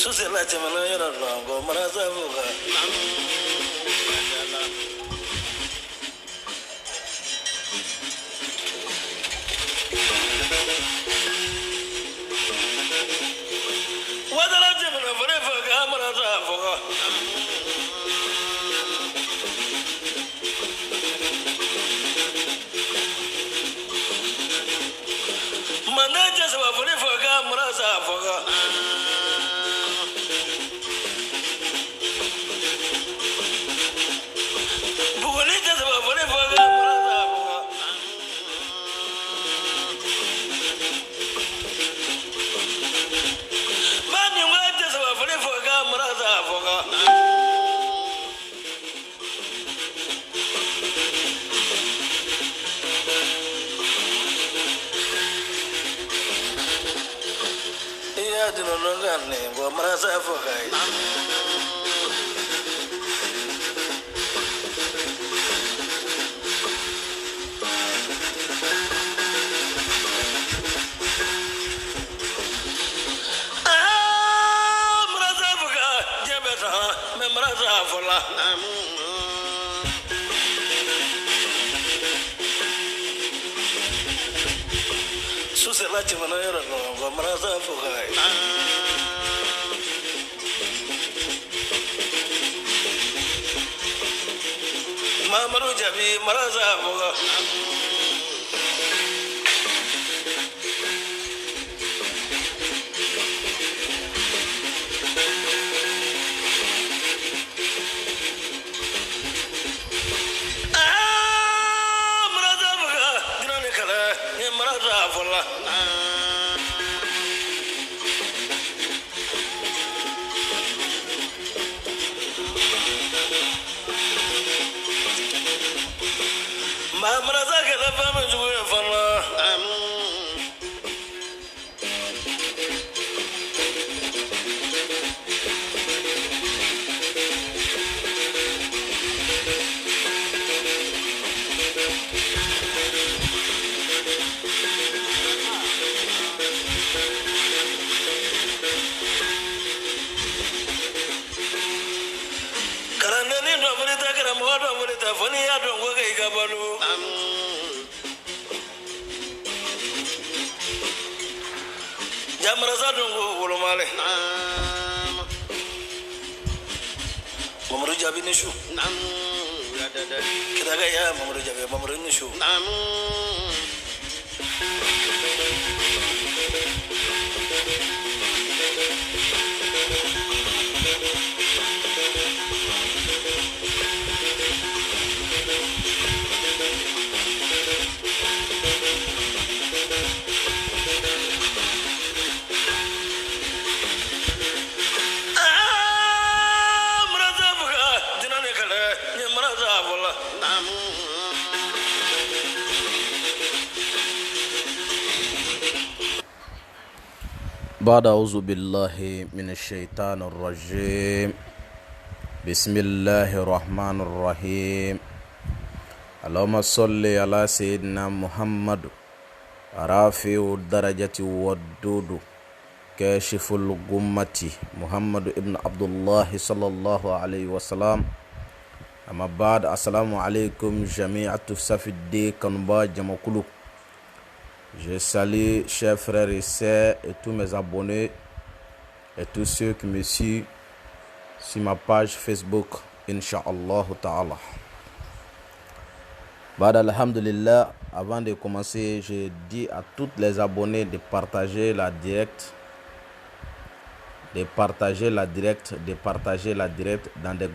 Susela Chamana Yarango, Marazavuga. What a Chamana forever, Gamarazavuga. Manajas were forever, Gamarazavuga. Susela Chamana Yarango, Marazavuga. Mamaru Jabi, Marazavuga. Mamaru Jabi Nishu. Kita gaya Mamaru Jabi, Mamaru Nishu. بعد أعوذ بالله من الشيطان الرجيم بسم الله الرحمن الرحيم اللهم صل على سيدنا محمد رافع الدرجة والدود كاشف الغمة محمد ابن عبد الله صلى الله عليه وسلم. أما بعد السلام عليكم جميع الدين كنبا جمكلو. Je salue chers frères et sœurs et tous mes abonnés et tous ceux qui me suivent sur ma page Facebook, Inch'Allah Ta'ala. Alhamdulillah, avant de commencer, je dis à tous les abonnés de partager la direct, dans les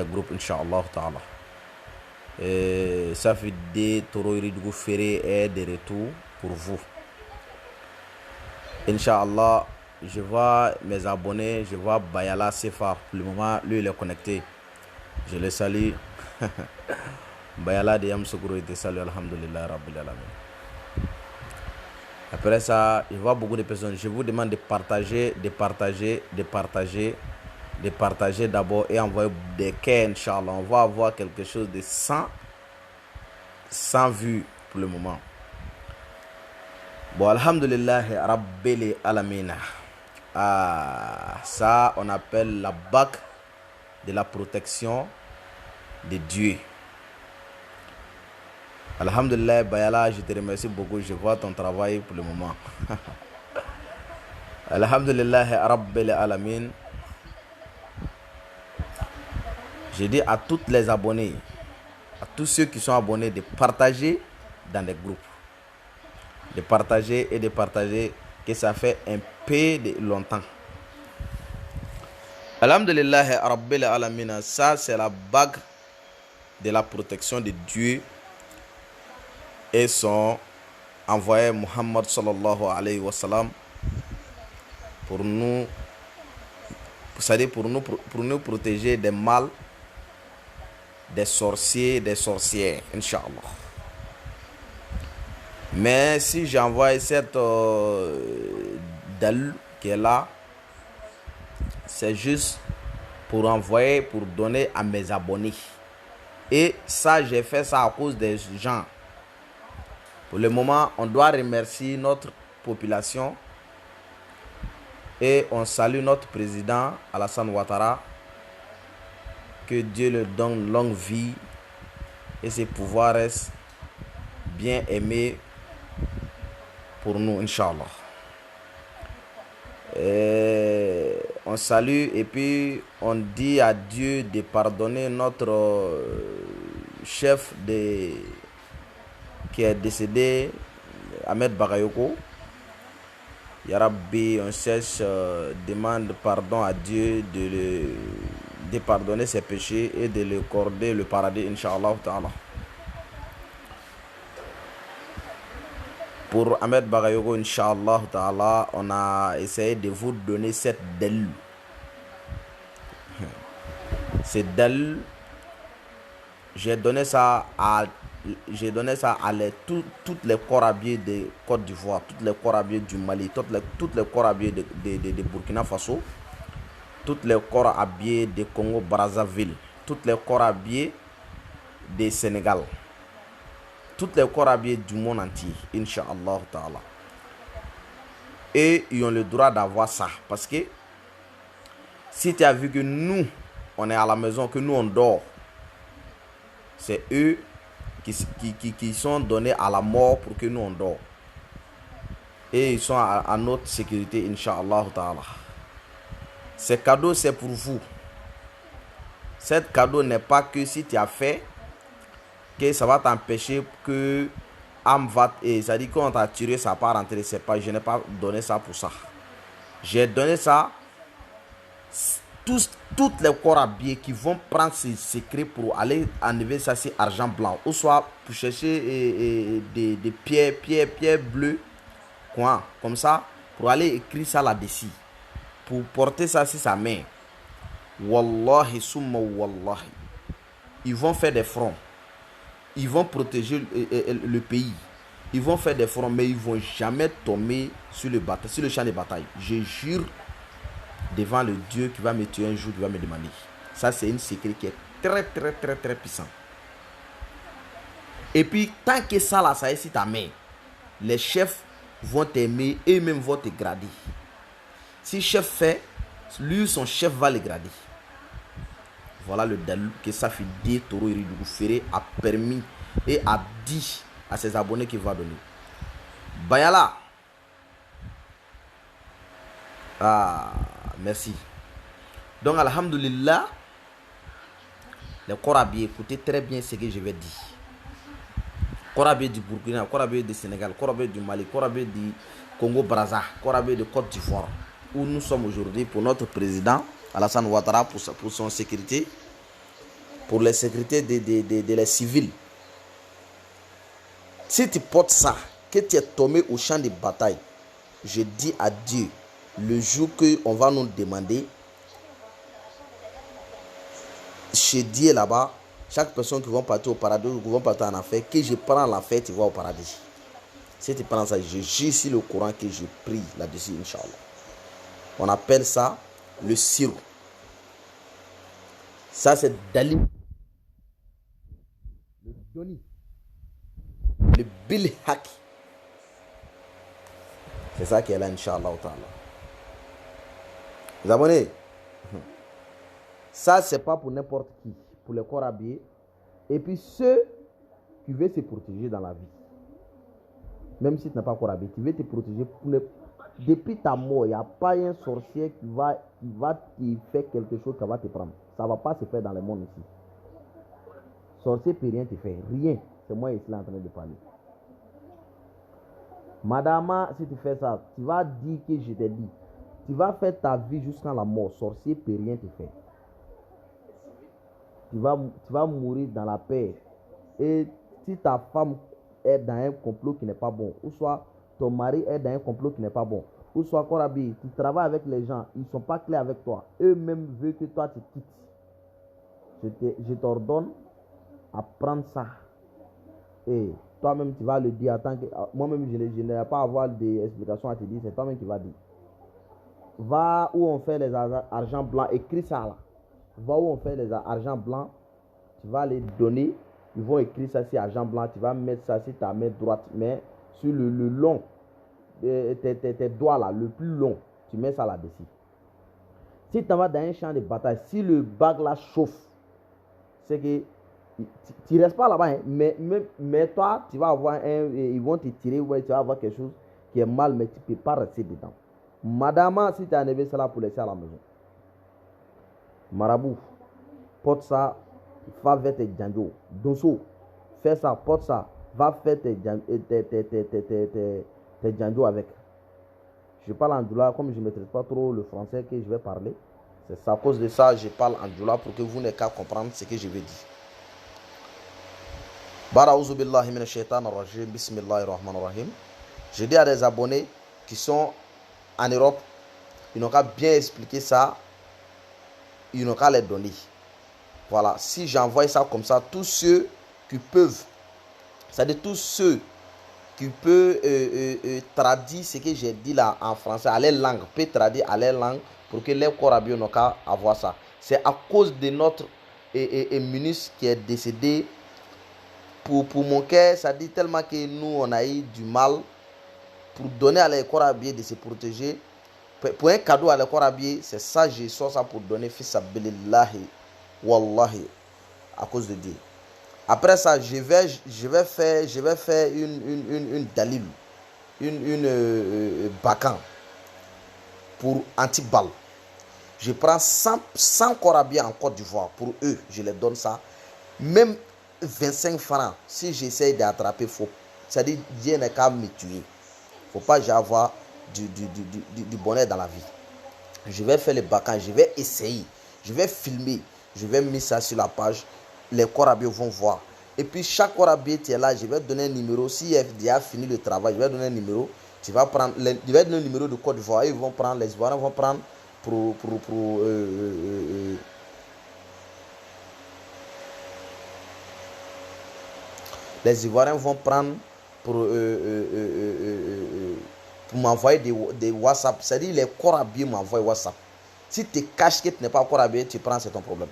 groupes, Inch'Allah Ta'ala. Et ça fait des Toroïridou Ferré est de retour pour vous. Inch'Allah, je vois mes abonnés, je vois Bayala Sefa. Pour le moment, lui, il est connecté. Je le salue. Bayala de Yamsougro était salué, Alhamdulillah, Rabbil Alamin. Après ça, je vois beaucoup de personnes. Je vous demande de partager d'abord et envoyer des cœurs, Inch'Allah. On va avoir quelque chose de 100 vues pour le moment. Bon, Alhamdulillah, Rabbil Alamina. Ça, on appelle la bague de la protection de Dieu. Alhamdulillah, Bayala, je te remercie beaucoup. Je vois ton travail pour le moment. Alhamdulillah, Rabbil Alamin. Je dis à tous les abonnés, à tous ceux qui sont abonnés, de partager dans les groupes. De partager et de partager, que ça fait un peu de longtemps. Alhamdulillah, Rabbil Alamin. Ça, c'est la bague de la protection de Dieu et son envoyé Muhammad sallallahu alayhi wa sallam pour nous, c'est-à-dire pour nous protéger des mal, des sorciers, des sorcières, Inch'Allah. Mais si j'envoie cette dalle qui est là, c'est juste pour envoyer, pour donner à mes abonnés. Et ça, j'ai fait ça à cause des gens. Pour le moment, on doit remercier notre population et on salue notre président Alassane Ouattara. Que Dieu le donne longue vie et ses pouvoirs restent bien aimés pour nous, Inch'Allah. On salue et puis on dit à Dieu de pardonner notre chef qui est décédé, Ahmed Bagayoko. Ya Rabbi, on cherche, demande pardon à Dieu de pardonner ses péchés et de lui accorder le paradis, Inch'Allah ta'ala. Pour Ahmed Bagayoko, Inch'Allah ta'ala, on a essayé de vous donner cette dalil. Cette dalil, j'ai donné ça à toutes les corps habillés de Côte d'Ivoire, toutes les corps habillés du Mali, toutes les corps habillés de Burkina Faso, toutes les corps habillés de Congo Brazzaville, toutes les corps habillés de Sénégal, toutes les corps habillés du monde entier, Inch'Allah ta'ala. Et ils ont le droit d'avoir ça. Parce que si tu as vu que nous, on est à la maison, que nous on dort, c'est eux qui sont donnés à la mort pour que nous on dort. Et ils sont à notre sécurité, Inch'Allah ta'ala. Ce cadeau, c'est pour vous. Ce cadeau n'est pas que si tu as fait, que ça va t'empêcher que ça dit qu'on t'a tiré, ça part rentrer. C'est pas, je n'ai pas donné ça pour ça. J'ai donné ça toutes les corps habillés qui vont prendre ces secrets pour aller enlever ça, c'est argent blanc, ou soit pour chercher des pierres bleues, quoi, comme ça, pour aller écrire ça là-dessus, pour porter ça sur sa main. Wallahi summa wallahi, ils vont faire des fronts, ils vont protéger le pays, ils vont faire des fronts, mais ils vont jamais tomber sur le champ de bataille. Je jure devant le Dieu qui va me tuer un jour, qui va me demander. Ça, c'est une secret qui est très puissant. Et puis, tant que ça là, ça est sur ta main, les chefs vont t'aimer et même vont te grader. Si le chef fait, lui, son chef va le grader. Voilà le dalil que Safi D. Toro Iridougou Ferré a permis et a dit à ses abonnés qu'il va donner. Bayala. Merci. Donc, alhamdulillah, les Korabis, écoutez très bien ce que je vais dire. Korabis du Burkina, Korabis du Sénégal, Korabis du Mali, Korabis du Congo Brazza, Korabis de Côte d'Ivoire, où nous sommes aujourd'hui pour notre président Alassane Ouattara, pour son sécurité, pour la sécurité de les civils. Si tu portes ça, que tu es tombé au champ de bataille, je dis à Dieu, le jour qu'on va nous demander, chez Dieu là-bas, chaque personne qui va partir au paradis ou qui va partir en enfer, que je prends l'enfer, tu vas au paradis. Si tu prends ça, je jure sur le Coran que je prie là-dessus, Inch'Allah. On appelle ça le sirop. Ça, c'est Dali. Le Doni. Le Bilhaki. C'est ça qui est là, Inch'Allah. Les abonnés, ça c'est pas pour n'importe qui, pour les corps habillés. Et puis ceux qui veulent se protéger dans la vie. Même si tu n'as pas corps habillé, tu veux te protéger depuis ta mort. Il n'y a pas un sorcier qui va te faire quelque chose qui va te prendre. Ça ne va pas se faire dans le monde ici. Sorcier ne peut rien te faire. Rien. C'est moi ici en train de parler. Madame, si tu fais ça, tu vas dire que je t'ai dit. Tu vas faire ta vie jusqu'à la mort. Sorcier ne peut rien te faire. Tu vas mourir dans la paix. Et si ta femme est dans un complot qui n'est pas bon, ou soit ton mari est dans un complot qui n'est pas bon, ou soit Korabi, tu travailles avec les gens, ils ne sont pas clairs avec toi, eux-mêmes veulent que toi tu quittes. Je t'ordonne à prendre ça. Et toi-même tu vas le dire en tant que... Moi-même je n'ai pas à avoir des explications à te dire, c'est toi-même qui vas dire. Va où on fait les argent blancs, écris ça là. Va où on fait les argent blancs, tu vas les donner. Ils vont écrire ça sur argent blanc. Tu vas mettre ça sur ta main droite. Mais sur le long, tes doigts là, le plus long, tu mets ça là-dessus. Si tu vas dans un champ de bataille, si le bague là chauffe, c'est que tu ne restes pas là-bas. Hein, mais toi, tu vas avoir ils vont te tirer, ouais, tu vas avoir quelque chose qui est mal, mais tu ne peux pas rester dedans. Madame, si tu as enlevé ça là pour laisser à la maison. Marabout, porte ça. Va vers tes django. Donso, fais ça, porte ça. Va faire tes django avec. Je parle en doula, comme je ne maîtrise pas trop le français que je vais parler. C'est à cause de ça que je parle en doula pour que vous n'ayez qu'à comprendre ce que je vais dire. Bara'ouzu billahi minash shaitanir rajim. Bismillahirrahmanirrahim. Je dis à des abonnés qui sont en Europe, ils n'ont qu'à bien expliquer ça. Ils n'ont qu'à les donner. Voilà, si j'envoie ça comme ça, tous ceux qui peuvent, c'est-à-dire tous ceux qui peuvent traduire ce que j'ai dit là en français à leur langue, peuvent traduire à leur langue pour que les Korabiens n'ont qu'à avoir ça. C'est à cause de notre ministre qui est décédé. Pour mon cœur, ça dit tellement que nous, on a eu du mal pour donner à les Korabiens de se protéger. Pour un cadeau à les Korabiens, c'est ça, je sors ça pour donner fils à Belillahi. Wallahi, à cause de Dieu. Après ça, je vais faire une dalil, une bacan pour anti-balle. Je prends 100 Korabiens en Côte d'Ivoire pour eux, je les donne ça. Même 25 francs, si j'essaie d'attraper, c'est-à-dire Dieu n'est qu'à me tuer. Il ne faut pas avoir du bonheur dans la vie. Je vais faire les bacans, je vais essayer, je vais filmer. Je vais mettre ça sur la page. Les Korabiens vont voir. Et puis chaque Korabien qui est là, je vais donner un numéro. Si il a fini le travail, je vais donner un numéro. Tu vas prendre, je vais donner un numéro de Côte d'Ivoire. Ils vont prendre, les Ivoiriens vont prendre les Ivoiriens vont prendre pour m'envoyer des WhatsApp. C'est-à-dire les Korabiens m'envoient WhatsApp. Si tu caches que tu n'es pas Korabien, tu prends, c'est ton problème.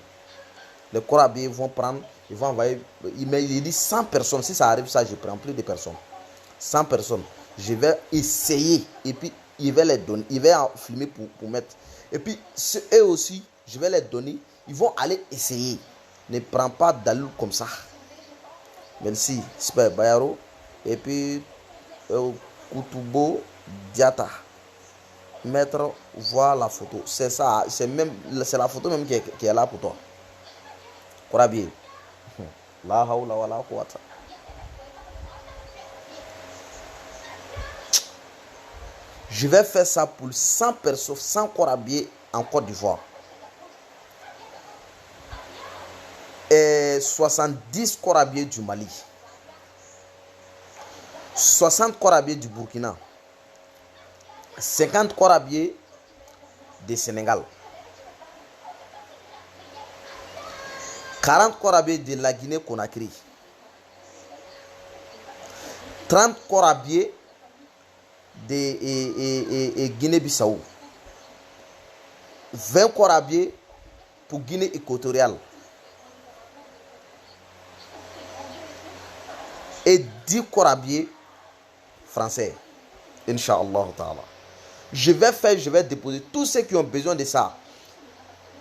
Les Korabiens vont prendre, ils vont envoyer, il dit 100 personnes. Si ça arrive, ça, je prends plus de personnes. 100 personnes. Je vais essayer. Et puis, il va les donner. Il va filmer pour mettre. Et puis, eux aussi, je vais les donner. Ils vont aller essayer. Ne prends pas d'allure comme ça. Merci. Super Bayaro. Et puis, Kutubo Diata. Mettre, voir la photo. C'est ça. C'est la photo même qui est là pour toi. Korabie. La haoula wa la quwwata. Je vais faire ça pour 100 personnes, 100 Korabiens en Côte d'Ivoire. Et 70 Korabiens du Mali. 60 Korabiens du Burkina. 50 Korabiens du Sénégal. 40 Korabiens de la Guinée-Conakry. 30 Korabiens de Guinée-Bissau. 20 Korabiens pour Guinée équatoriale. Et 10 Korabiens français. Inch'Allah ta'ala. Je vais déposer tous ceux qui ont besoin de ça.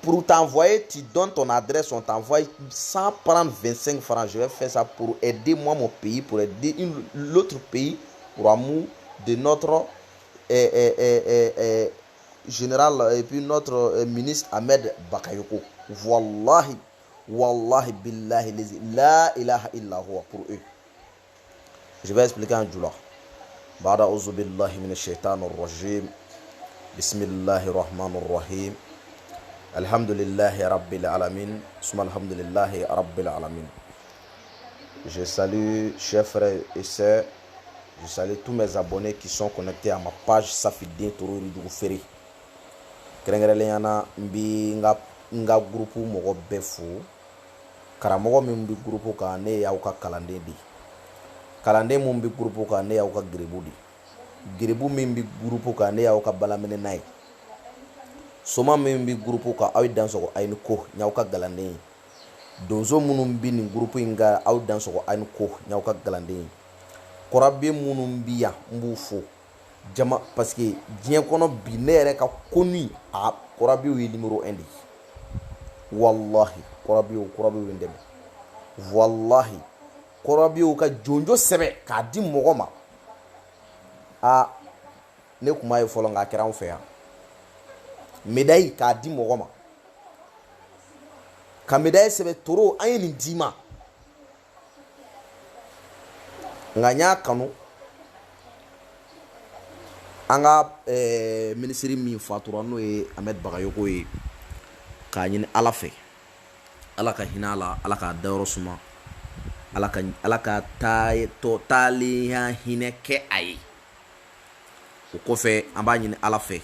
Pour t'envoyer, tu donnes ton adresse, on t'envoie sans prendre 25 francs. Je vais faire ça pour aider moi, mon pays, pour aider l'autre pays, pour amour de notre général et puis notre ministre Ahmed Bakayoko. Wallahi, wallahi billahi, la ilaha illa huwa pour eux. Je vais expliquer en djoula. Bada auzu billahi minash shaitanir rajim. Bismillahir rahmanir rahim. Alhamdulillahi rabbil alamin. Summa alhamdulillahi rabbil alamin. Je salue chers frères et sœurs. Je salue tous mes abonnés qui sont connectés à ma page Safidin Tourou Ridou Ferry. Kerengereleyana mbi nga groupe mogo befu. Karamogo mbi groupe ka ne yaw ka kalande di. Kalande mbi groupe ka ne yaw ka gribu di. Gribu mbi groupe ka ne yaw ka balamene nay. Soma mbi groupe ka aw danso ay ko nyaw ka galande. Donzo munum bi ni groupe nga aw danso ay ko nyaw ka galande. Korabe munum biya mbufo jama parce que diɲɛ kɔnɔ bi ne yɛrɛ ka koni a korabe ye numéro 1 de wallahi korabe ye ndɛmɛ wallahi korabe ka jonjo sɛbɛ k'a di mɔgɔ ma a ne kuma ye fɔlɔ nka kɛra an fɛ yan médaille k'a di mɔgɔ ma ka médaille sɛbɛ toro an ye nin di ma nga nya kanu anga ministre min fatura no ye Ahmed Bakayoko ye ka ɲini ala fɛ ala ka hinɛ ala ala ka dayɔrɔ suma ala ka taaliya hinɛ kɛ a ye o kɔfɛ an b'a ɲini ala fɛ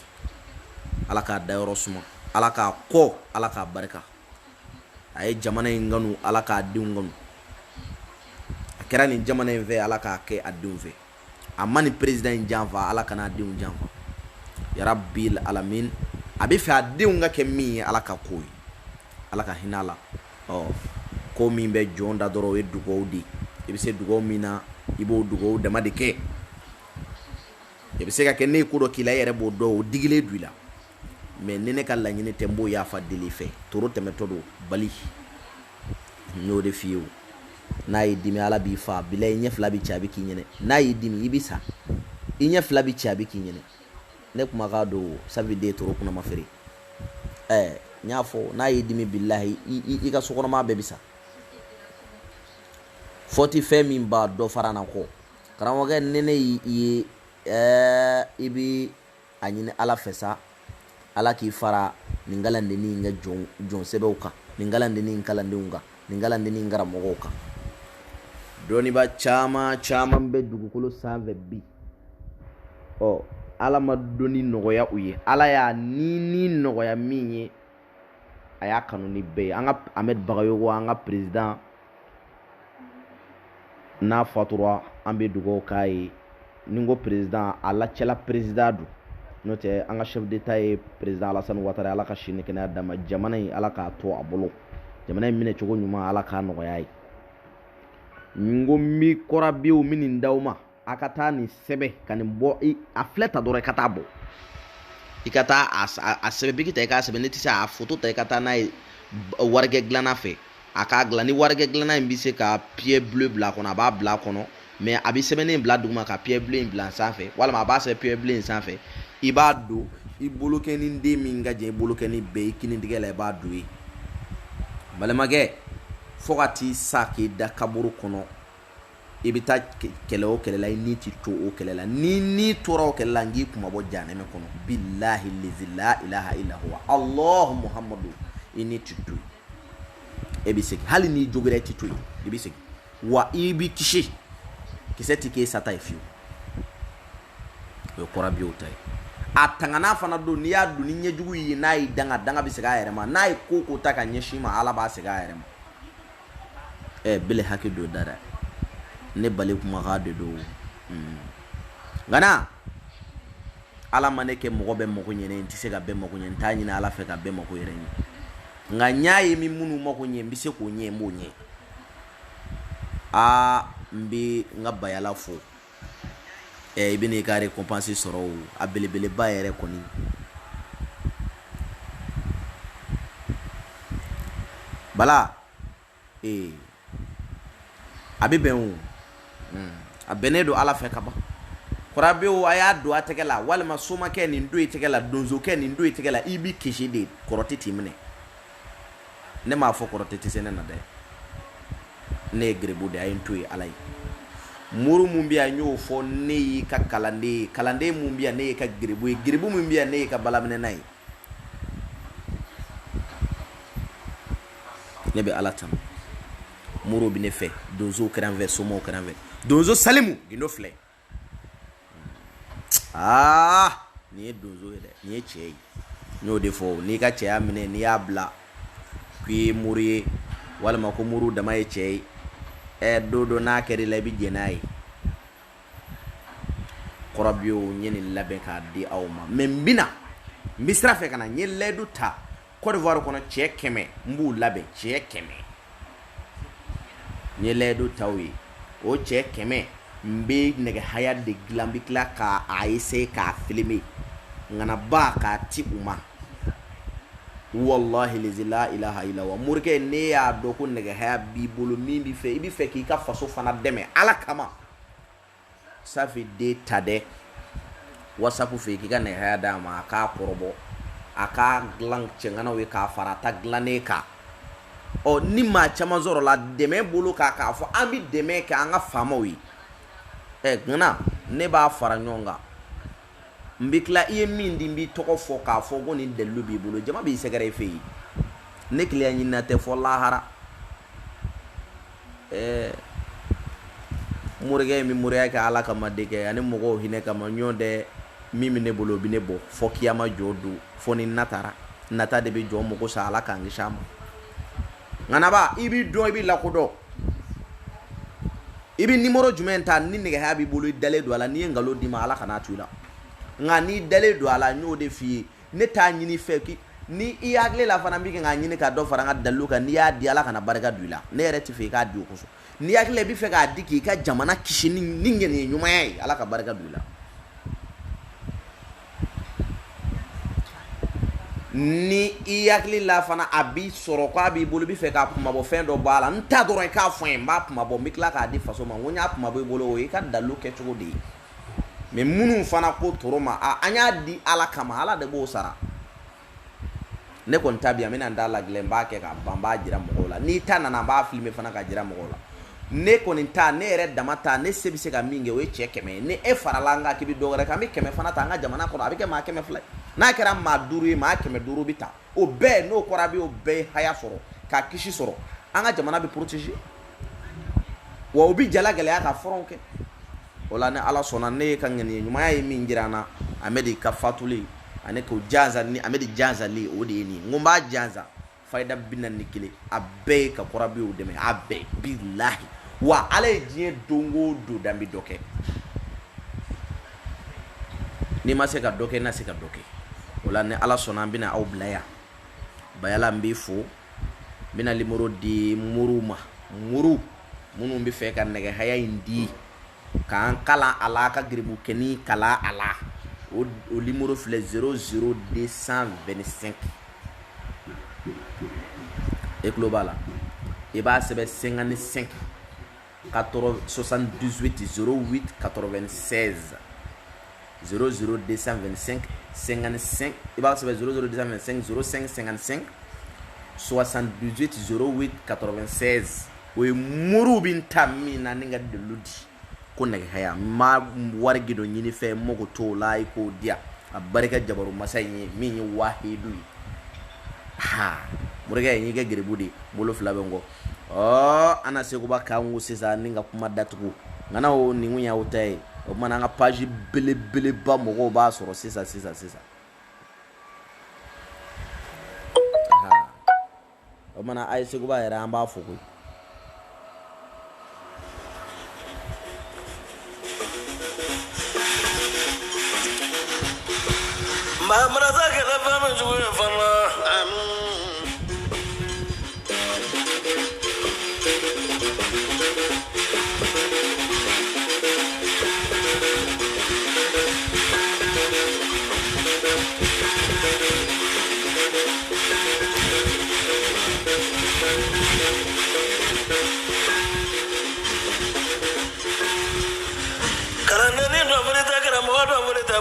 ala ka dayɔrɔ suma ala ka kɔ ala ka barika a ye jamana in kanu ala ka denw kanu kɛra nin jamana in fɛ ala k'a kɛ a denw fɛ a ma nin président in janfa ala kana a denw janfa ya rabbil alamin a bɛ fɛ a denw ka kɛ min ye ala ka ko ye ala ka hinɛ a la ko min bɛ jɔn da dɔrɔn o ye dugawu de i bɛ se dugawu min na i b'o dugawu dama de kɛ i bɛ se ka kɛ ne ye ko dɔ k'i la i yɛrɛ b'o dɔn o digilen don i la mais ni ne ka laɲini tɛ n b'o yafa deli fɛ toro tɛmɛtɔ don bali n y'o de f'i ye o. N'a y'i dimi ala b'i fa bila i ɲɛ fila bi ci a bɛ k'i ɲɛnɛ n'a y'i dimi i bɛ sa i ɲɛ fila bi ci a bɛ k'i ɲɛnɛ ne kuma k'a don Safiden toro kunna ma feere n y'a fɔ n'a y'i dimi billahi i ka sokɔnɔma bɛɛ bi sa fɔti fɛn min b'a dɔ fara na kɔ karamɔgɔkɛ ni ne ye i bɛ a ɲini ala fɛ sa ala k'i fara nin kalandenni in ka jɔn sɛbɛw kan nin kalandenni in kalandenw kan nin kalandenni in karamɔgɔw kan dɔnniba caman bɛ dugukolo sanfɛ bi ala ma dɔnni nɔgɔya u ye ala y'a ni nɔgɔya min ye a y'a kanu ni bɛɛ ye an ka Ahmed Bakayoko an ka président n'a fatura an bɛ dugawu k'a ye ni n ko président a lacɛla président don n'o tɛ an ka chef d'état ye président Alassane Ouattara ala ka si ni kɛnɛya d'a ma jamana in ala k'a to a bolo jamana in minɛ cogo ɲuman ala k'a nɔgɔya ye n ko n bɛ korabew min nin d'aw ma a ka taa nin sɛbɛ ka nin bɔ a filɛ ta dɔrɔn i ka taa bɔ i ka taa a sɛbɛ biki ta i k'a sɛbɛ ne tɛ se a photo ta i ka taa n'a ye warikɛ dilanna fɛ a k'a dilan ni warikɛ dilanna in bɛ se ka pied bleu bila a kɔnɔ a b'a bila a kɔnɔ mais a bɛ sɛbɛnni in bila duguma ka pied bleu in bila sanfɛ walima a b'a sɛbɛn pied bleu in sanfɛ i b'a don i bolokɛni den min ka jan i bolokɛni bɛɛ i kini tigɛ la i b'a don ye balimakɛ fo ka t'i sa k'i da kaburu kɔnɔ i bɛ taa kɛlɛ o kɛlɛ la i ni tɛ to o kɛlɛ la ni tora o kɛlɛ la n k'i kuma bɔ janɛmɛ kɔnɔ billahi lizi la ilaha illa huwa allahu muhammadu i ni tɛ to e bɛ segin hali n'i jogira i tɛ to yen i bɛ segin wa i bɛ kisi kisɛ tɛ k'e sata ye fiyewu o ye kɔrɔbiyew ta ye a tangana fana don n'i y'a don ni ɲɛjugu ye n'a y'i danga bɛ segin a yɛrɛ ma n'a ye ko ta ka ɲɛsin ma ala b'a segin a yɛrɛ ma bele hakɛ don da dɛ ne bali kumakan de don nka na ala ma ne kɛ mɔgɔ bɛɛ mako ɲɛ n tɛ se ka bɛɛ mako ɲɛ n t'a ɲini ala fɛ ka bɛɛ mako yɛrɛ ɲɛ nka n y'a ye min minnu mako ɲɛ n bɛ se k'o ɲɛ n b'o ɲɛ n bɛ n ka bayala fo i bɛ n'i ka récompense sɔrɔ o a belebeleba yɛrɛ kɔni bala a bɛ bɛn o a bɛnnen don Ala fɛ ka ban kɔrɔbɛw a y'a don a tɛgɛ la walima somakɛ nin don i tɛgɛ la donzokɛ nin don i tɛgɛ la i b'i kisi de kɔrɔtɛ t'i minɛ ne m'a fɔ kɔrɔtɛ tɛ se ne na dɛ ne ye gerebu de a ye n to ye Ala ye muru mun bɛ yan n y'o fɔ ne y'i ka kalanden ye kalanden mun bɛ yan ne ye ka gerebu ye gerebu mun bɛ yan ne ye ka balaminɛna ye ne bɛ Ala tanu muru bɛ ne fɛ donzow kɛra n fɛ somaw kɛra n fɛ donzo Salimu gindo filɛ nin ye donzo ye dɛ nin ye cɛ ye n y'o de fɔ n'i ka cɛya minɛ n'i y'a bila k'i ye muru ye walima ko muru dama ye cɛ ye don n'a kɛra la i bɛ jɛn n'a ye kɔrɔbɛw n ye nin labɛn k'a di aw ma mais n bɛ sira fɛ ka na n ye layidu ta Côte d'Ivoire kɔnɔ cɛ 100 n b'u labɛn cɛ 100 n ye layidu ta o ye o cɛ 100 n bɛ nɛgɛ haya de dilan n bɛ tila k'a essayer k'a filmer ŋana ba k'a ci u ma wallahi la ilaha illa wa morikɛ ne y'a dɔn ko nɛgɛ haya b'i bolo min b'i fɛ i b'i fɛ k'i ka faso fana dɛmɛ Ala kama ça fait des ta dɛ WhatsApp fɛ k'i ka nɛgɛ haya d'a ma a k'a kɔrɔbɔ a k'a dilan cɛŋanaw ye k'a fara ta dilannen kan ni maa caman sɔrɔ la dɛmɛ bolo k'a fɔ an bɛ dɛmɛ kɛ an ka faamaw ye ŋana ne b'a fara ɲɔgɔn kan n bɛ tila i ye min di n b'i tɔgɔ fɔ k'a fɔ ko nin dalilu b'i bolo jama b'i sɛgɛrɛ i fɛ yen ne kiliyan ɲinina tɛ fɔ lahara morikɛ ye min moriya kɛ Ala kama de kɛ ani mɔgɔw hinɛ kama ɲɔgɔn tɛ min bɛ ne bolo o bɛ ne bɔ fɔ kiyama jɔ don fɔ ni nata de bɛ jɔ mɔgɔ sa Ala k'an kisi a ma ŋanaba i b'i dɔn i b'i lakodɔn i bɛ numéro jumɛn ta ni nɛgɛ haya b'i bolo i dalen don a la n'i ye nkalon d'i ma Ala kan'a to i la nka n'i dalen don a la n y'o de f'i ye ne t'a ɲini fɛ ni i hakili la fana bɛ kɛ k'a ɲini k'a dɔ fara n ka dalilu kan n'i y'a di Ala kana barika don i la ne yɛrɛ tɛ fɛ i k'a di o kosɔn n'i hakili la i bɛ fɛ k'a di k'i ka jamana kisi ni ŋɛniɲɛ ɲumanya ye Ala ka barika don i la ni i hakili la fana a b'i sɔrɔ k'a b'i bolo i bɛ fɛ k'a kumabɔ fɛn dɔ b'a la n t'a dɔrɔn i k'a fɔ n ye n b'a kumabɔ n bɛ tila k'a di faso ma n ko n y'a kumabɔ i bolo o ye i ka dalilu kɛcogo de ye mais minnu fana ko toro ma an y'a di Ala kama Ala de b'o sara ne kɔni ta bi yan n bɛna n da lagilɛ n b'a kɛ k'a ban n b'a jira mɔgɔw la n'i ta nana n b'a filmer fana k'a jira mɔgɔw la ne kɔni ta ne yɛrɛ dama ta ne se bɛ se ka min kɛ o ye cɛ 100 ye ni e farala an kan k'i bɛ dɔ wɛrɛ kɛ an bɛ 100 fana ta an ka jamana kɔnɔ a bɛ kɛ maa 200 ye n'a kɛra maa 5 ye maa 500 bɛ ta o bɛɛ n'o kɔrɔ a bɛ o bɛɛ ye haya sɔrɔ k'a kisi sɔrɔ an ka jamana bɛ protéger wa o bɛ jala gɛlɛya ka fɔrɔw kɛ o la ni Ala sɔnna ne ye ka ŋaniya ɲumanya ye min jira an na Ahmed ka fatuli ani ko janza ni Ahmed janzali o de ye nin n ko n b'a janza fayida 41 a bɛɛ ye ka kɔrɔbɛw dɛmɛ a bɛɛ bilahi wa Ala ye diɲɛ don o don danbe dɔ kɛ n'i ma se ka dɔ kɛ na se ka dɔ kɛ o la ni Ala sɔnna an bɛna aw bila yan bayala n b'i fo n bɛna numéro di muru ma muru minnu bɛ fɛ ka nɛgɛ haya in di k'an kalan a la ka giribu kɛni kalan a la o numéro filɛ 00225 e tulo b'a la i b'a sɛbɛn 55 78 08 96 00225 55 i b'a sɛbɛn 00225 05 55 78 08 96 o ye muru bɛ ta min na ni ka dalilu di ko nɛgɛ haya ma wari gido ɲini fɛ mɔgɔ t'o la i k'o di yan a barika jabaru masa in ye min ye wahidu ye morikɛ n y'i kɛ geribu de bolo fila bɛ n kɔ ana seguba k'an ko sisan ni ka kuma datugu nka n'o nin kun y'aw ta ye o kumana an ka page belebeleba mɔgɔw b'a sɔrɔ sisan o kumana a ye seguba yɛrɛ an b'a fo koyi Marasa kɛra fɛn min jugu ye fana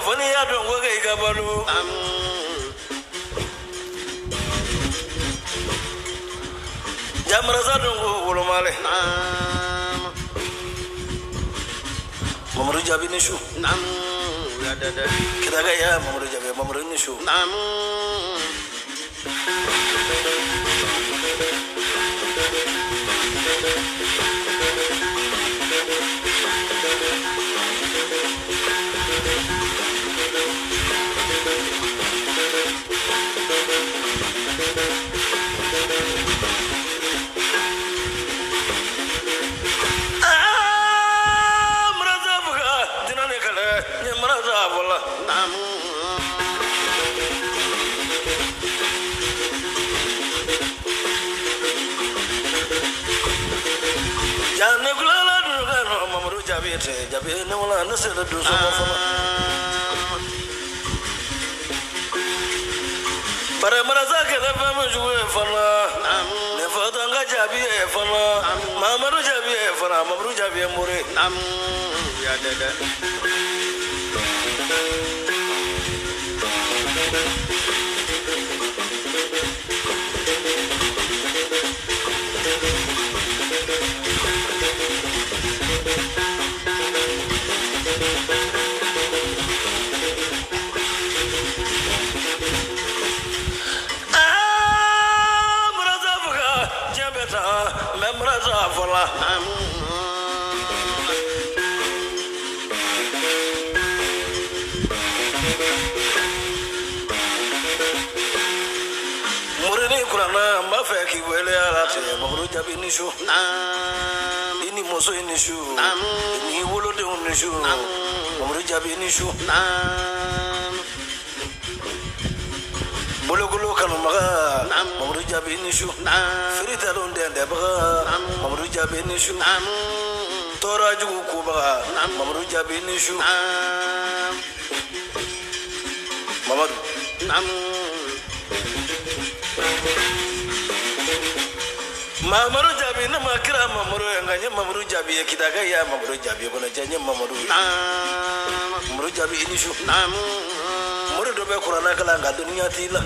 fani ya don go ga gabalu jamra za don go wolo male mamru jabi nishu ya dada kidaga ya mamru jabi mamru nishu jabe ne wala na se da do so mo bare maraza ke da fa mo juwe fana ne fa da nga jabi e fana mamaru jabi e fana mamaru jabi e more ya dada vola murini kurana mafa ki wele ala te mamru jabi nishu ini moso nishu ini wolo de nishu mamru jabi nishu bolo golo kanu maga mamru jabi nishu firita don de baga mamru jabi nishu tora jugu ko baga mamru jabi nishu mamadu mamru jabi na makira mamru nganye mamru jabi kidaga ya mamru jabi bona janye mamru jabi nishu muru dobe kurana kala ga dunya tila